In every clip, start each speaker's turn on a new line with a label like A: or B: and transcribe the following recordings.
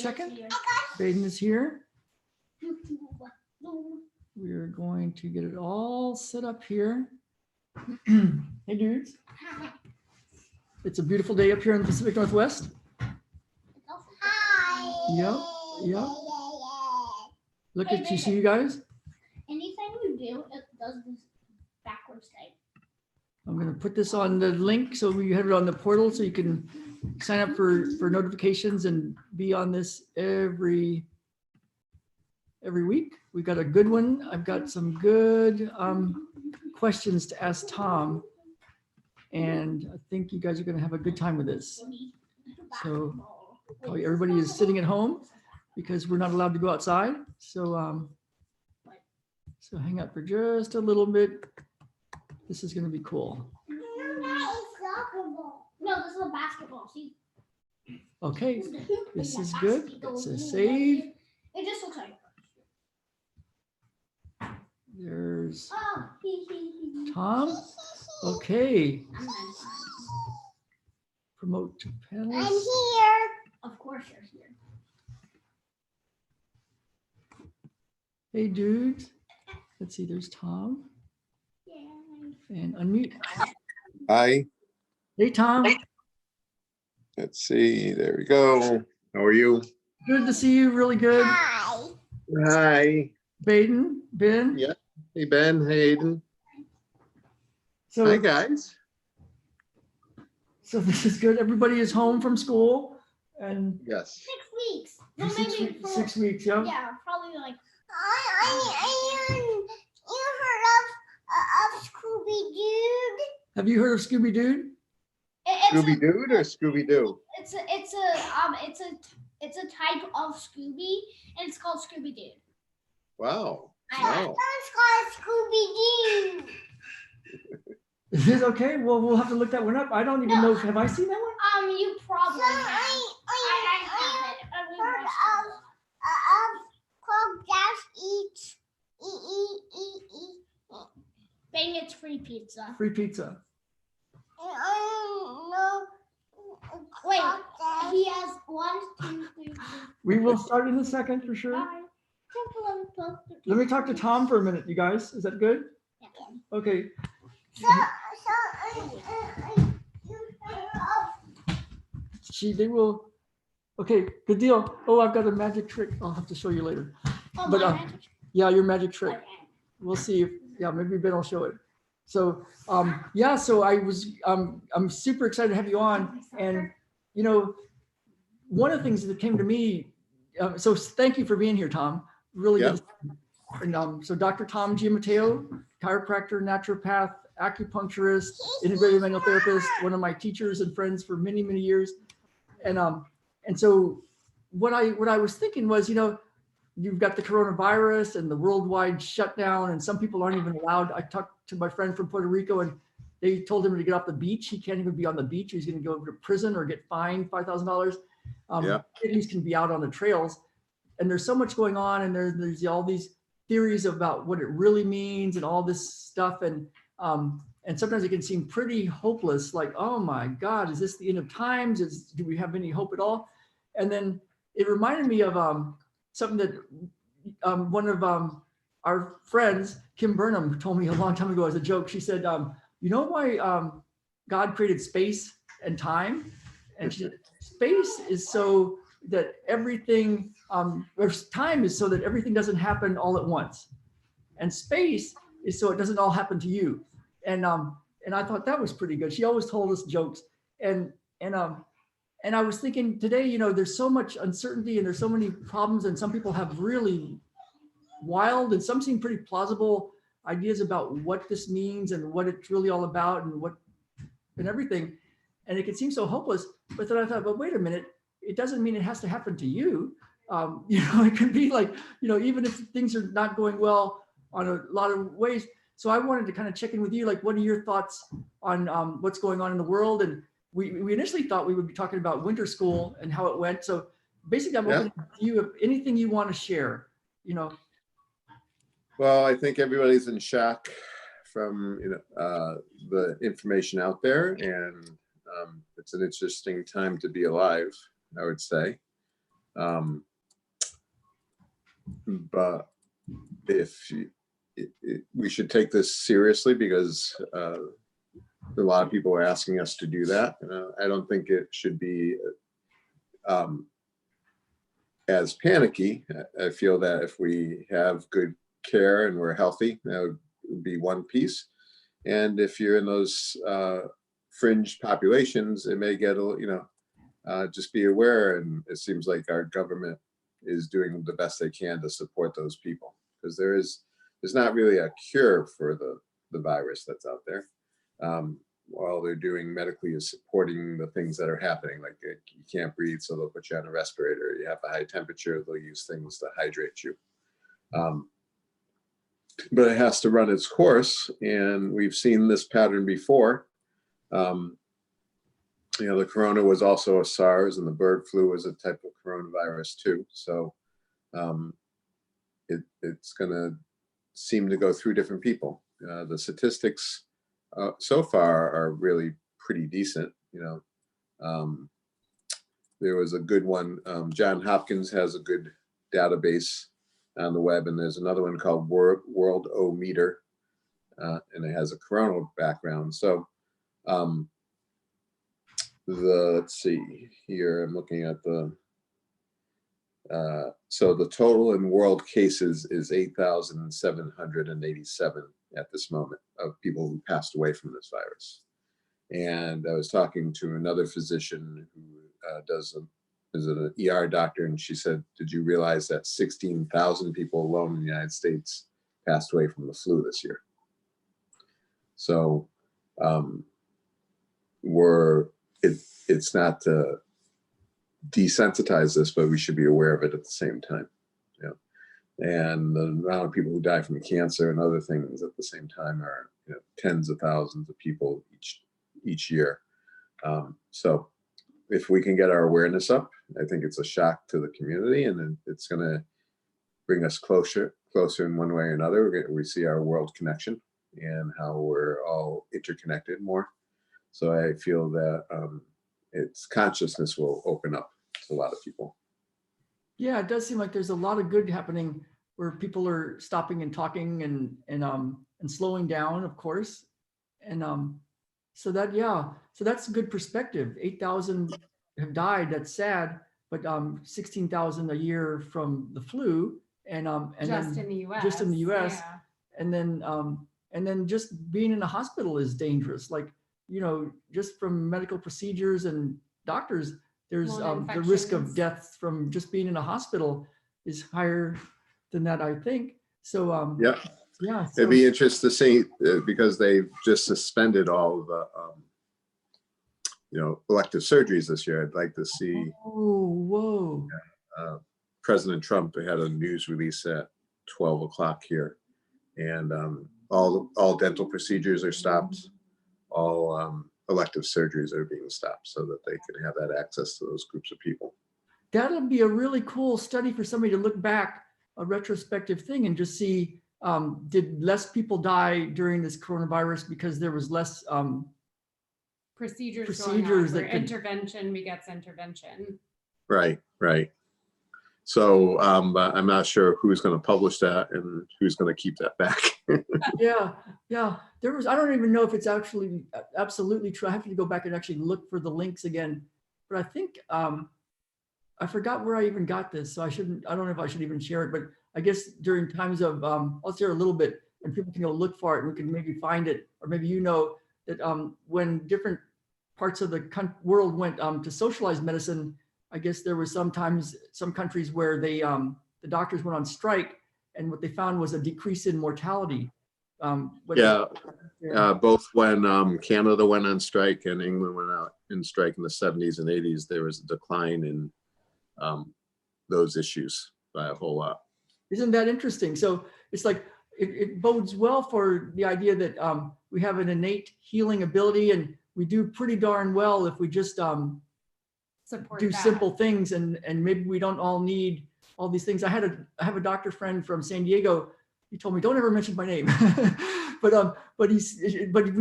A: second. Baden is here. We're going to get it all set up here. Hey dudes. It's a beautiful day up here in the Pacific Northwest.
B: Hi.
A: Yep. Look at you, see you guys.
B: Anything you do, it does this backwards type.
A: I'm going to put this on the link so we have it on the portal so you can sign up for notifications and be on this every week. We've got a good one. I've got some good questions to ask Tom, and I think you guys are going to have a good time with this. So probably everybody is sitting at home because we're not allowed to go outside. So so hang out for just a little bit. This is going to be cool.
B: No, this is a basketball. See?
A: Okay, this is good. It says save.
B: It just looks like.
A: There's
B: Oh,
A: Tom. Okay. Promote to
B: I'm
A: panelists.
B: here. Of course you're here.
A: Hey dudes. Let's see, there's Tom.
B: Yeah.
A: And unmute.
C: Hi,
A: Hey Tom.
C: let's see. There we go. How are you?
A: Good to see you. Really good.
B: Hi.
C: Hi.
A: Baden, Ben.
C: Yeah. Hey, Ben. Hey, Aiden.
A: So,
C: Hi, guys.
A: so this is good. Everybody is home from school and
C: Yes.
B: 6 weeks. No,
A: six,
B: maybe
A: weeks, 6 weeks. Yeah.
B: Yeah, probably like.
D: You heard of Scooby-Doo?
A: Have you heard of Scooby Doo?
C: Scooby Doo or Scooby Doo?
B: It's a type of Scooby, and it's called Scooby Doo.
C: Wow.
B: I-
C: Wow.
D: It's called Scooby-Doo.
A: Is this okay? Well, we'll have to look that one up. I don't even know. Have I seen that one?
B: You probably
D: So
B: have.
D: I
B: have it. I
D: heard
B: watched it.
D: Club Dash Eats.
B: Bang, it's free pizza.
A: Free pizza.
D: I don't know.
B: Wait,
D: Club Dash.
B: he has 1, 2, 3, 4,
A: We will start in a second for sure.
B: 5, 10, 11, 12, 13.
A: Let me talk to Tom for a minute, you guys. Is that good?
B: Yeah.
A: Okay.
D: You heard of
A: They will. Okay, good deal. Oh, I've got a magic trick. I'll have to show you later.
B: Oh,
A: But,
B: my magic.
A: Yeah, your magic trick.
B: Okay.
A: We'll see if, yeah, maybe Ben will show it. So, yeah, so I'm super excited to have you on. And, you know, one of the things that came to me, so thank you for being here, Tom. Really
C: Yeah.
A: good. And so Dr. Tom Giammatteo, chiropractor, naturopath, acupuncturist, integrative manual therapist, one of my teachers and friends for many, many years. And so what I was thinking was, you know, you've got the coronavirus and the worldwide shutdown, and some people aren't even allowed. I talked to my friend from Puerto Rico, and they told him to get off the beach. He can't even be on the beach. He's going to go to prison or get fined $5,000.
C: Yeah.
A: Kidneys can be out on the trails, and there's so much going on, and there's all these theories about what it really means and all this stuff, and sometimes it can seem pretty hopeless. Like, oh my God, is this the end of times? Do we have any hope at all? And then it reminded me of something that one of our friends, Kim Burnham, told me a long time ago as a joke. She said, you know why God created space and time? And she said, space is so that everything, or time is so that everything doesn't happen all at once. And space is so it doesn't all happen to you. And I thought that was pretty good. She always told us jokes. And I was thinking today, you know, there's so much uncertainty and there's so many problems, and some people have really wild and some seem pretty plausible ideas about what this means and what it's really all about and everything. And it can seem so hopeless. But then I thought, but wait a minute, it doesn't mean it has to happen to you. You know, it can be like, you know, even if things are not going well on a lot of ways. So I wanted to kind of check in with you, like, what are your thoughts on what's going on in the world? And we initially thought we would be talking about winter school and how it went. So basically, I'm open to you if anything you want to share, you know.
C: Well, I think everybody's in shock from the information out there, and it's an interesting time to be alive, I would say. Um, but if we should take this seriously because a lot of people are asking us to do that. I don't think it should be as panicky. I feel that if we have good care and we're healthy, that would be one piece. And if you're in those fringe populations, it may get just be aware. And it seems like our government is doing the best they can to support those people, because there's not really a cure for the virus that's out there. All they're doing medically is supporting the things that are happening. Like you can't breathe, so they'll put you on a respirator. You have a high temperature, they'll use things to hydrate you. But it has to run its course, and we've seen this pattern before. The corona was also a SARS, and the bird flu was a type of coronavirus too. So it's going to seem to go through different people. The statistics so far are really pretty decent. There was a good one. John Hopkins has a good database on the web, and there's another one called World-O-Meter, and it has a coronal background. So let's see here, I'm looking at so the total in world cases is 8,787 at this moment of people who passed away from this virus. And I was talking to another physician who is an ER doctor, and she said, did you realize that 16,000 people alone in the United States passed away from the flu this year? So it's not to desensitize this, but we should be aware of it at the same time. And the amount of people who die from cancer and other things at the same time are tens of thousands of people each year. So if we can get our awareness up, I think it's a shock to the community, and then it's going to bring us closer in one way or another. We see our world connection and how we're all interconnected more. So I feel that its consciousness will open up to a lot of people.
A: Yeah, it does seem like there's a lot of good happening where people are stopping and talking and slowing down, of course. And so that's a good perspective. 8,000 have died. That's sad, but 16,000 a year from the flu, and
E: just
A: then
E: in the US.
A: just in the US.
E: Yeah.
A: And then just being in a hospital is dangerous. Like, just from medical procedures and doctors, there's the risk of
E: infections.
A: death from just being in a hospital is higher than that, I think. So
C: Yeah.
A: yeah.
C: It'd be interesting to see because they've just suspended all the elective surgeries this year. I'd like to see.
A: Oh, whoa.
C: President Trump had a news release at 12 o'clock here, and all dental procedures are stopped. All elective surgeries are being stopped so that they can have that access to those groups of people.
A: That'll be a really cool study for somebody to look back, a retrospective thing, and just see, did less people die during this coronavirus because there was less
E: Procedures
A: procedures
E: going on,
A: that
E: where
A: could-
E: intervention begets intervention.
C: Right. So I'm not sure who's going to publish that and who's going to keep that back.
A: Yeah. There was, I don't even know if it's actually absolutely true. I have to go back and actually look for the links again. But I think, I forgot where I even got this. So I don't know if I should even share it, but I guess during times of, I'll share a little bit and people can go look for it and we can maybe find it. Or maybe that when different parts of the world went to socialized medicine, I guess there was sometimes some countries where the doctors went on strike, and what they found was a decrease in mortality.
C: Both when Canada went on strike and England went out in strike in the 70s and 80s, there was a decline in those issues by a whole lot.
A: Isn't that interesting? So it's like, it bodes well for the idea that we have an innate healing ability, and we do pretty darn well if we just
E: Support
A: do
E: that.
A: simple things, and maybe we don't all need all these things. I have a doctor friend from San Diego. He told me, don't ever mention my name, but we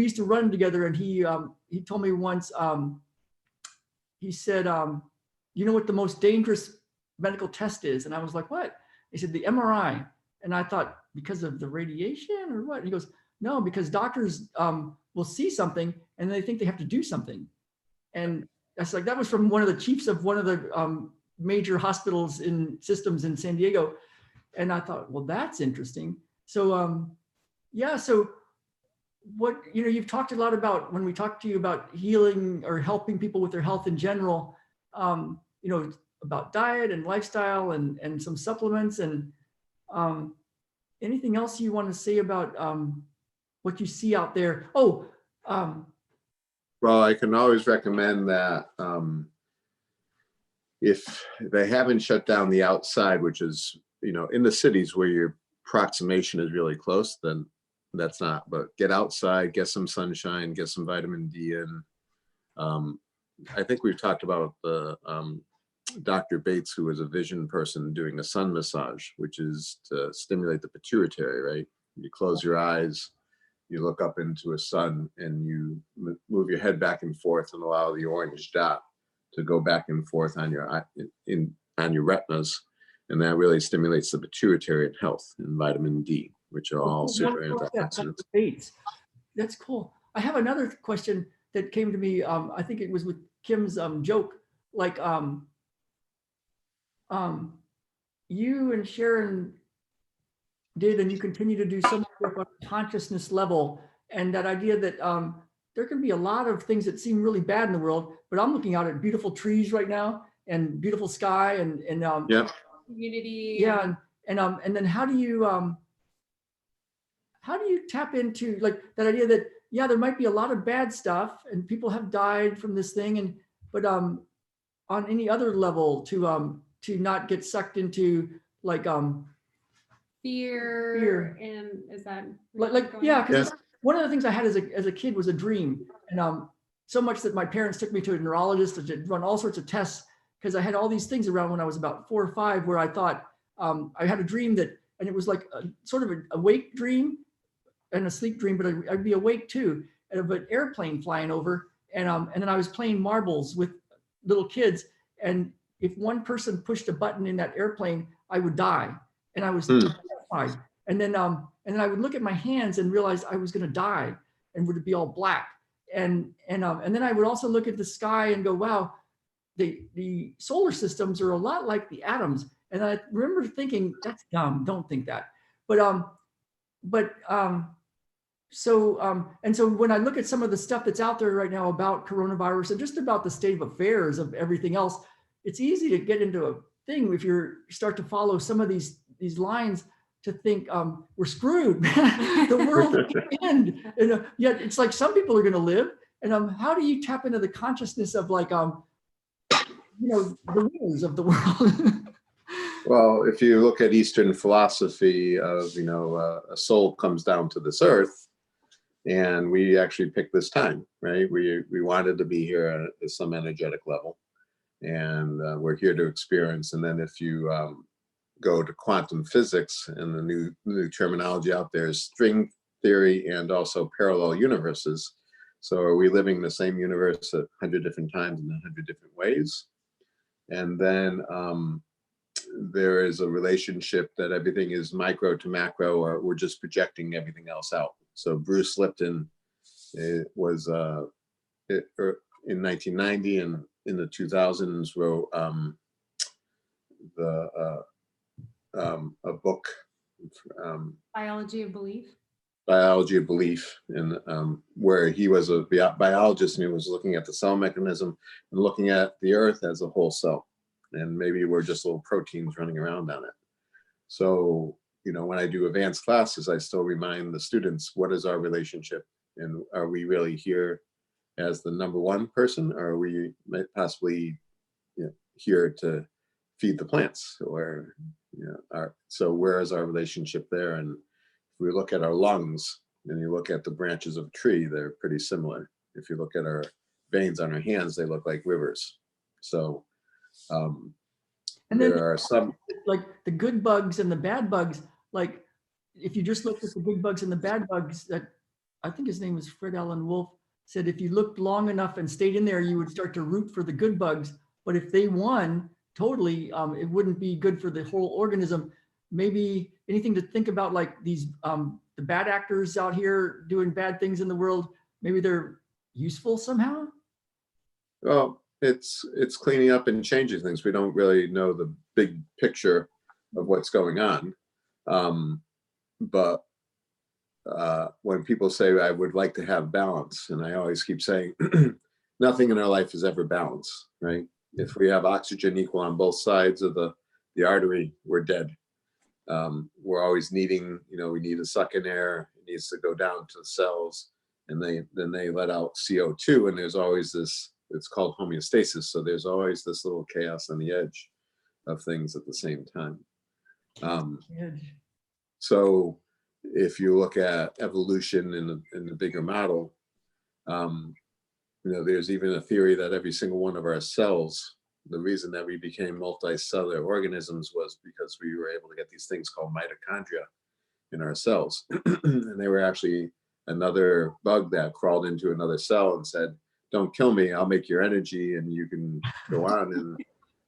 A: used to run together, and he told me once, he said, you know what the most dangerous medical test is. And I was like, what? He said, the MRI. And I thought, because of the radiation or what? And he goes, no, because doctors will see something and they think they have to do something. And that's like, that was from one of the chiefs of one of the major hospitals in systems in San Diego. And I thought, well, that's interesting. So yeah, so what, you've talked a lot about, when we talked to you about healing or helping people with their health in general, about diet and lifestyle and some supplements, and anything else you want to say about what you see out there? Oh,
C: Well, I can always recommend that if they haven't shut down the outside, which is, in the cities where your approximation is really close, then that's not, but get outside, get some sunshine, get some vitamin D in. I think we've talked about the Dr. Bates, who was a vision person, doing a sun massage, which is to stimulate the pituitary, right? You close your eyes, you look up into a sun, and you move your head back and forth and allow the orange dot to go back and forth on your on your retinas, and that really stimulates the pituitary and health, and vitamin D, which are all super antioxidants.
A: Bates. That's cool. I have another question that came to me. I think it was with Kim's joke, like you and Sharon did, and you continue to do so much work on a consciousness level, and that idea that there can be a lot of things that seem really bad in the world, but I'm looking out at beautiful trees right now and beautiful sky and
C: Yeah.
E: Community.
A: yeah, and then how do you tap into like that idea that, yeah, there might be a lot of bad stuff and people have died from this thing, but on any other level to not get sucked into like
E: Fear. And is that
A: like yeah, because
C: Yes.
A: one of the things I had as a kid was a dream, and so much that my parents took me to a neurologist to run all sorts of tests, because I had all these things around when I was about 4 or 5 where I thought I had a dream and it was like a sort of an awake dream and a sleep dream, but I'd be awake too, of an airplane flying over, and then I was playing marbles with little kids, and if one person pushed a button in that airplane, I would die, and I was terrified. And then I would look at my hands and realize I was going to die, and would be all black. And then I would also look at the sky and go, wow, the solar systems are a lot like the atoms. And I remember thinking, that's dumb. Don't think that. So when I look at some of the stuff that's out there right now about coronavirus and just about the state of affairs of everything else, it's easy to get into a thing if you start to follow some of these lines to think we're screwed. The world will end. And yet it's like some people are going to live. And how do you tap into the consciousness of like the rulers of the world?
C: Well, if you look at Eastern philosophy of, a soul comes down to this earth, and we actually picked this time, right? We wanted to be here at some energetic level, and we're here to experience. And then if you go to quantum physics, and the new terminology out there is string theory and also parallel universes. So are we living the same universe 100 different times in 100 different ways? And then there is a relationship that everything is micro to macro, or we're just projecting everything else out. So Bruce Lipton was in 1990 and in the 2000s wrote a book,
E: Biology of Belief.
C: Biology of Belief, and where he was a biologist, and he was looking at the cell mechanism and looking at the earth as a whole cell, and maybe we're just little proteins running around on it. So when I do advanced classes, I still remind the students, what is our relationship, and are we really here as the number one person, or are we possibly here to feed the plants, or so where is our relationship there? And if we look at our lungs and you look at the branches of a tree, they're pretty similar. If you look at our veins on our hands, they look like rivers. So
A: and then
C: there are some,
A: like the good bugs and the bad bugs. Like if you just looked at the good bugs and the bad bugs, that I think his name was Fred Allen Wolf, said if you looked long enough and stayed in there, you would start to root for the good bugs. But if they won, totally, it wouldn't be good for the whole organism. Maybe anything to think about, like these, the bad actors out here doing bad things in the world, maybe they're useful somehow?
C: Well, it's cleaning up and changing things. We don't really know the big picture of what's going on. But when people say, I would like to have balance, and I always keep saying, nothing in our life is ever balance, right? If we have oxygen equal on both sides of the artery, we're dead. We're always needing, we need to suck in air. It needs to go down to the cells, and then they let out CO2, and there's always this, it's called homeostasis. So there's always this little chaos on the edge of things at the same time.
A: Edge.
C: So if you look at evolution in the bigger model, there's even a theory that every single one of our cells, the reason that we became multicellular organisms was because we were able to get these things called mitochondria in our cells. And they were actually another bug that crawled into another cell and said, don't kill me, I'll make your energy and you can go on. And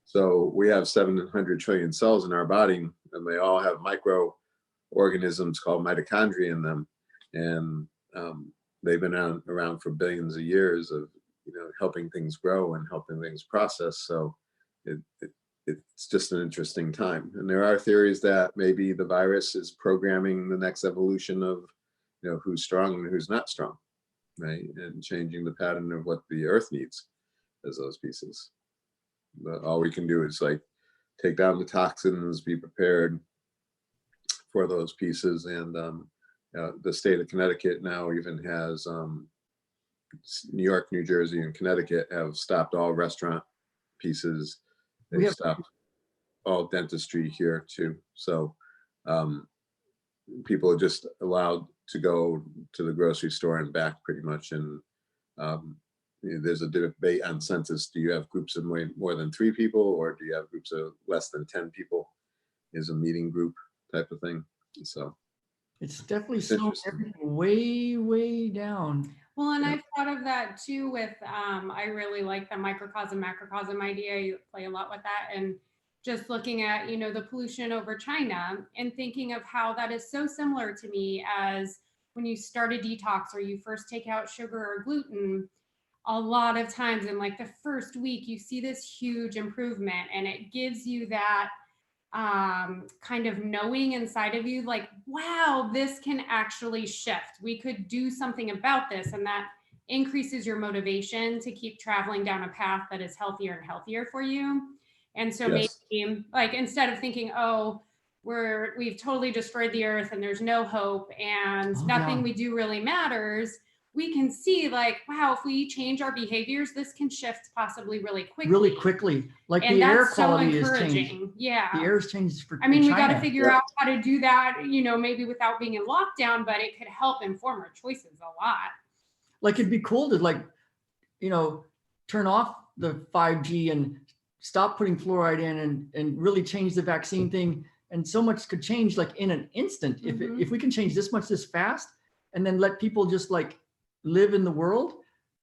C: so we have 700 trillion cells in our body, and they all have microorganisms called mitochondria in them. And they've been around for billions of years of helping things grow and helping things process. So it's just an interesting time. And there are theories that maybe the virus is programming the next evolution of who's strong and who's not strong, right? And changing the pattern of what the earth needs as those pieces. But all we can do is like take down the toxins, be prepared for those pieces. And the state of Connecticut now even has New York, New Jersey, and Connecticut have stopped all restaurant pieces. They've stopped all dentistry here too. So people are just allowed to go to the grocery store and back pretty much. And there's a debate on census. Do you have groups of more than 3 people, or do you have groups of less than 10 people? Is a meeting group type of thing. So
A: it's definitely slowing everything way, way down.
E: Well, and I've thought of that too with, I really like the microcosm, macrocosm idea. You play a lot with that. And just looking at, the pollution over China and thinking of how that is so similar to me as when you start a detox or you first take out sugar or gluten. A lot of times in like the first week, you see this huge improvement, and it gives you that kind of knowing inside of you, like, wow, this can actually shift. We could do something about this. And that increases your motivation to keep traveling down a path that is healthier and healthier for you. And so maybe like, instead of thinking, oh, we've totally destroyed the earth and there's no hope and nothing we do really matters, we can see like, wow, if we change our behaviors, this can shift possibly really quickly.
A: Really quickly. Like
E: and
A: the air
E: that's
A: quality
E: so
A: is changed.
E: encouraging. Yeah.
A: The air's changed for
E: we got to
A: China.
E: figure out how to do that, maybe without being in lockdown, but it could help inform our choices a lot.
A: Like it'd be cool to turn off the 5G and stop putting fluoride in and really change the vaccine thing. And so much could change like in an instant. If we can change this much this fast and then let people just like live in the world,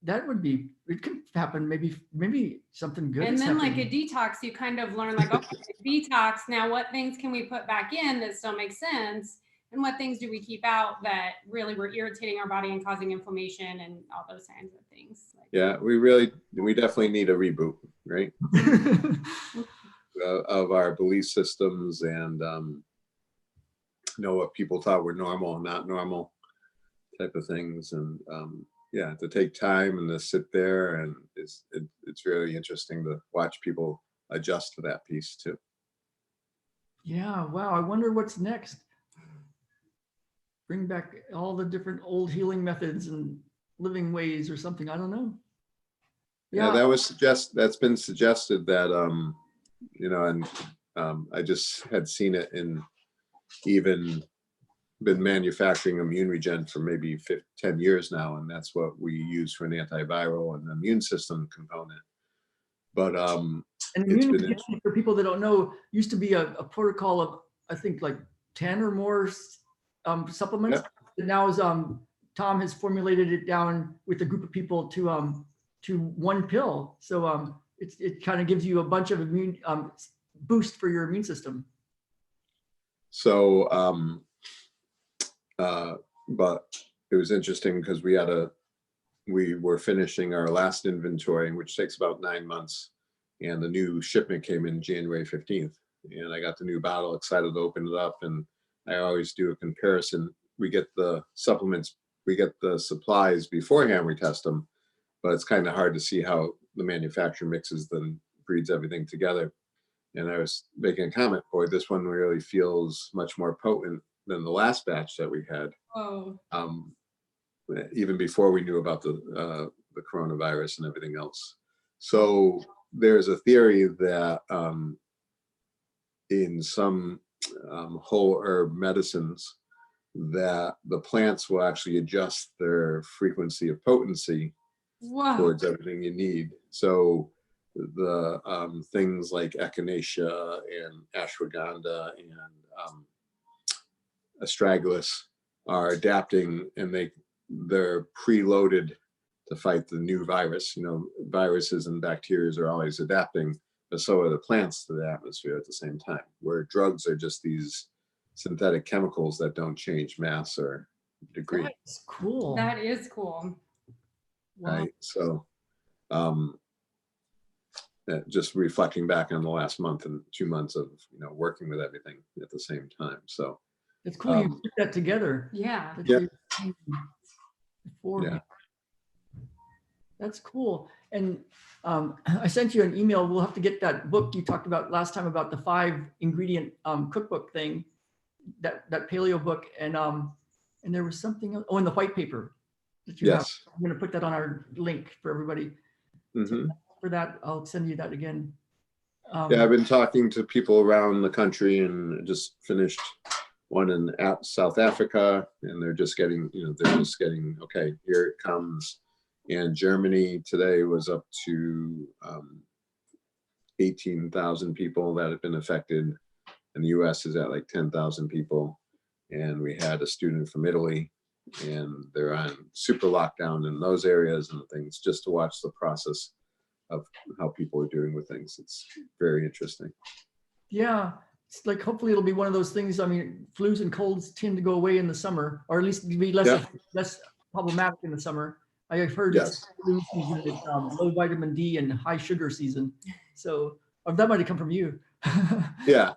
A: that would be, it could happen. Maybe something good.
E: And
A: is
E: then
A: happening.
E: like a detox, you kind of learn like, okay, detox. Now what things can we put back in that still make sense? And what things do we keep out that really were irritating our body and causing inflammation and all those kinds of things?
C: Yeah, we definitely need a reboot, right? Of our belief systems and know what people thought were normal and not normal type of things. And to take time and to sit there, and it's really interesting to watch people adjust to that piece too.
A: Yeah, wow. I wonder what's next. Bring back all the different old healing methods and living ways or something. I don't know.
C: Yeah, that's been suggested that I just had seen it in even been manufacturing immune regen for maybe 10 years now, and that's what we use for an antiviral and immune system component. But
A: and immune regen, for people that don't know, used to be a protocol of I think like 10 or more supplements.
C: Yep.
A: And now is Tom has formulated it down with a group of people to one pill. So it kind of gives you a bunch of immune boost for your immune system.
C: So, but it was interesting because we were finishing our last inventory, which takes about 9 months. And the new shipment came in January 15th. And I got the new bottle, excited to open it up. And I always do a comparison. We get the supplements, we get the supplies beforehand, we test them. But it's kind of hard to see how the manufacturer mixes them, breeds everything together. And I was making a comment, boy, this one really feels much more potent than the last batch that we had.
E: Oh,
C: Even before we knew about the coronavirus and everything else. So there's a theory that in some whole herb medicines, that the plants will actually adjust their frequency of potency
E: wow.
C: towards everything you need. So the things like echinacea and ashwagandha and astragalus are adapting, and they're preloaded to fight the new virus. You know, viruses and bacteria are always adapting, but so are the plants to the atmosphere at the same time, where drugs are just these synthetic chemicals that don't change mass or degree.
A: That's cool.
E: That is cool.
A: Wow.
C: Right. So just reflecting back on the last month and 2 months of, working with everything at the same time. So
A: It's cool you put that together.
E: Yeah.
A: That
C: Yeah.
A: you- beforehand. That's cool. And I sent you an email. We'll have to get that book you talked about last time about the 5 ingredient cookbook thing, that paleo book. And there was something else. Oh, and the white paper that you have.
C: yes.
A: I'm going to put that on our link for everybody.
C: Mhm.
A: For that, I'll send you that again.
C: Yeah, I've been talking to people around the country and just finished one in South Africa, and they're just getting, okay, here it comes. And Germany today was up to 18,000 people that have been affected, and the US is at like 10,000 people. And we had a student from Italy, and they're on super lockdown in those areas and things, just to watch the process of how people are doing with things. It's very interesting.
A: Yeah, it's like hopefully it'll be one of those things. I mean, flus and colds tend to go away in the summer, or at least be less
C: Yeah.
A: less problematic in the summer. I've heard
C: Yes.
A: it's flu season, it's low vitamin D and high sugar season. So that might have come from you.
C: Yeah.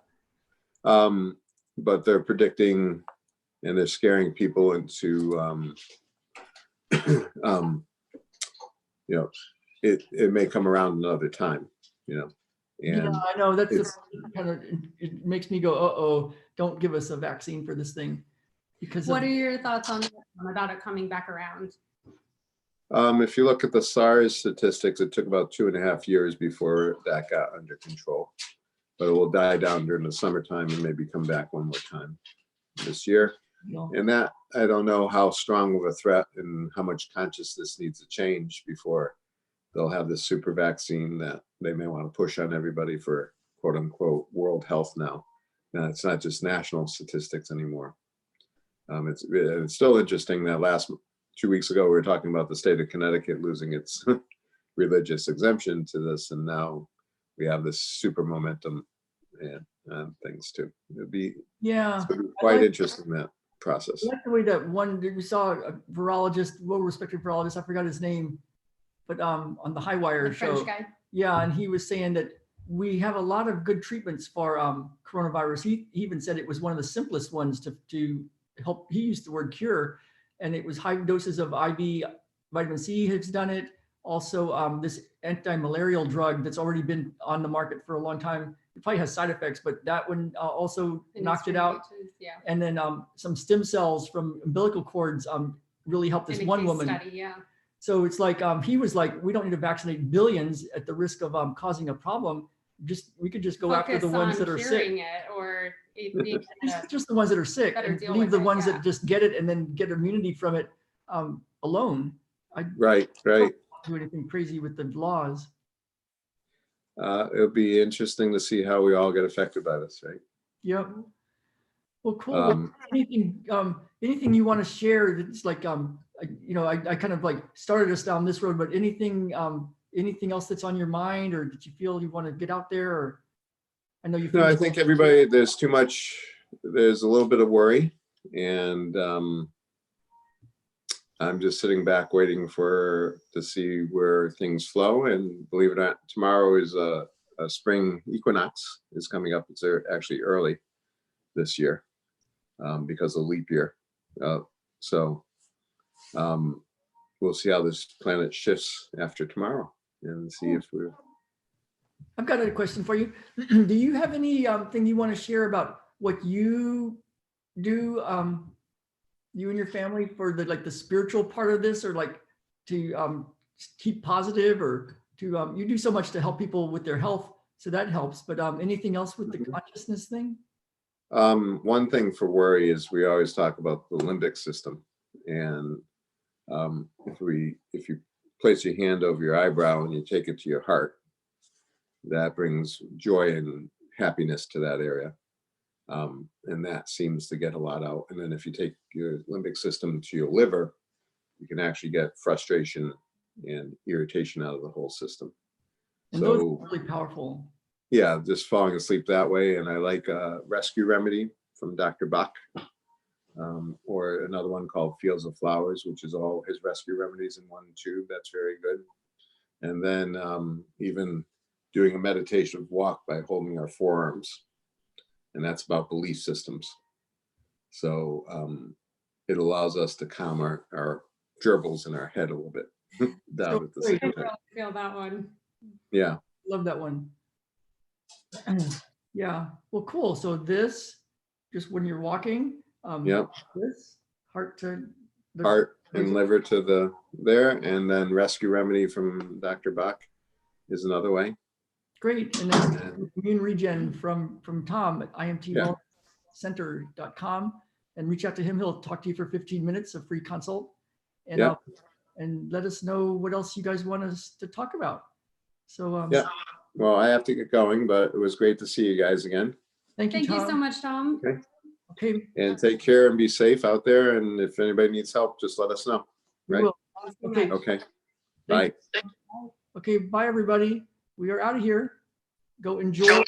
C: But they're predicting and they're scaring people into, it may come around another time, And
A: Yeah, I know that's
C: it's-
A: kind of, it makes me go, uh-oh, don't give us a vaccine for this thing. Because
E: What are your thoughts on about it coming back around?
C: if you look at the SARS statistics, it took about 2.5 years before that got under control. But it will die down during the summertime and maybe come back one more time this year. And that, I don't know how strong of a threat and how much consciousness needs to change before they'll have this super vaccine that they may want to push on everybody for quote unquote world health now. Now it's not just national statistics anymore. It's still interesting that 2 weeks ago, we were talking about the state of Connecticut losing its religious exemption to this. And now we have this super momentum and things too. It'd be quite interesting, that process.
A: I like the way that we saw a virologist, well-respected virologist, I forgot his name, but on the High Wire
E: The
A: show.
E: French guy?
A: Yeah, and he was saying that we have a lot of good treatments for coronavirus. He even said it was one of the simplest ones to help. He used the word cure, and it was high doses of IV vitamin C has done it. Also, this anti-malarial drug that's already been on the market for a long time. It probably has side effects, but that one also knocked it out.
E: Yeah.
A: And then some stem cells from umbilical cords really helped this
E: In a
A: one
E: case
A: woman.
E: study, yeah.
A: So it's like he was like, we don't need to vaccinate billions at the risk of causing a problem. We could just go after the
E: Focus
A: ones
E: on
A: that are sick.
E: curing it, or it being
A: Just the ones that are sick,
E: better
A: and
E: deal
A: leave
E: with
A: the
E: it,
A: ones
E: yeah.
A: that just get it and then get immunity from it alone.
C: Right.
A: Don't do anything crazy with the laws.
C: It'll be interesting to see how we all get affected by this, right?
A: Yep. Well, cool. Anything you want to share that's like, I kind of like started us down this road, but anything anything else that's on your mind, or did you feel you want to get out there? Or I know you.
C: No, I
A: finished-
C: think everybody, there's a little bit of worry, and I'm just sitting back waiting to see where things flow. And believe it or not, tomorrow is a spring equinox is coming up. It's actually early this year because of leap year. So we'll see how this planet shifts after tomorrow and see if we're.
A: I've got a question for you. Do you have any thing you want to share about what you do, you and your family, for the spiritual part of this, or like to keep positive, or to you do so much to help people with their health, so that helps. But anything else with the consciousness thing?
C: One thing for worry is we always talk about the limbic system, and if you place your hand over your eyebrow and you take it to your heart, that brings joy and happiness to that area. And that seems to get a lot out. And then if you take your limbic system to your liver, you can actually get frustration and irritation out of the whole system.
A: And those
C: So
A: are really powerful.
C: yeah, just falling asleep that way. And I like a rescue remedy from Dr. Bach, or another one called Fields of Flowers, which is all his rescue remedies in one tube. That's very good. And then even doing a meditative walk by holding our forearms. And that's about belief systems. So it allows us to calm our gerbils in our head a little bit down
A: So
C: at the
A: great.
C: same
E: I
C: time.
E: really feel that one.
C: Yeah.
A: Love that one. Yeah. Well, cool. So this, just when you're walking,
C: Yep.
A: this heart to the
C: Heart and liver to there, and then rescue remedy from Dr. Bach is another way.
A: Great. And then immune regen from Tom at imtwellcenter.com, and reach out to him. He'll talk to you for 15 minutes, a free consult, and
C: Yeah.
A: And let us know what else you guys want us to talk about. So
C: Yeah. Well, I have to get going, but it was great to see you guys again.
A: thank you,
E: Thank you
A: Tom.
E: so much, Tom.
A: Okay.
C: And take care and be safe out there. And if anybody needs help, just let us know.
A: we
C: Right.
A: will. Okay.
C: Okay.
A: Thank
C: Bye.
A: Okay. Bye, everybody. We are out of here. Go enjoy.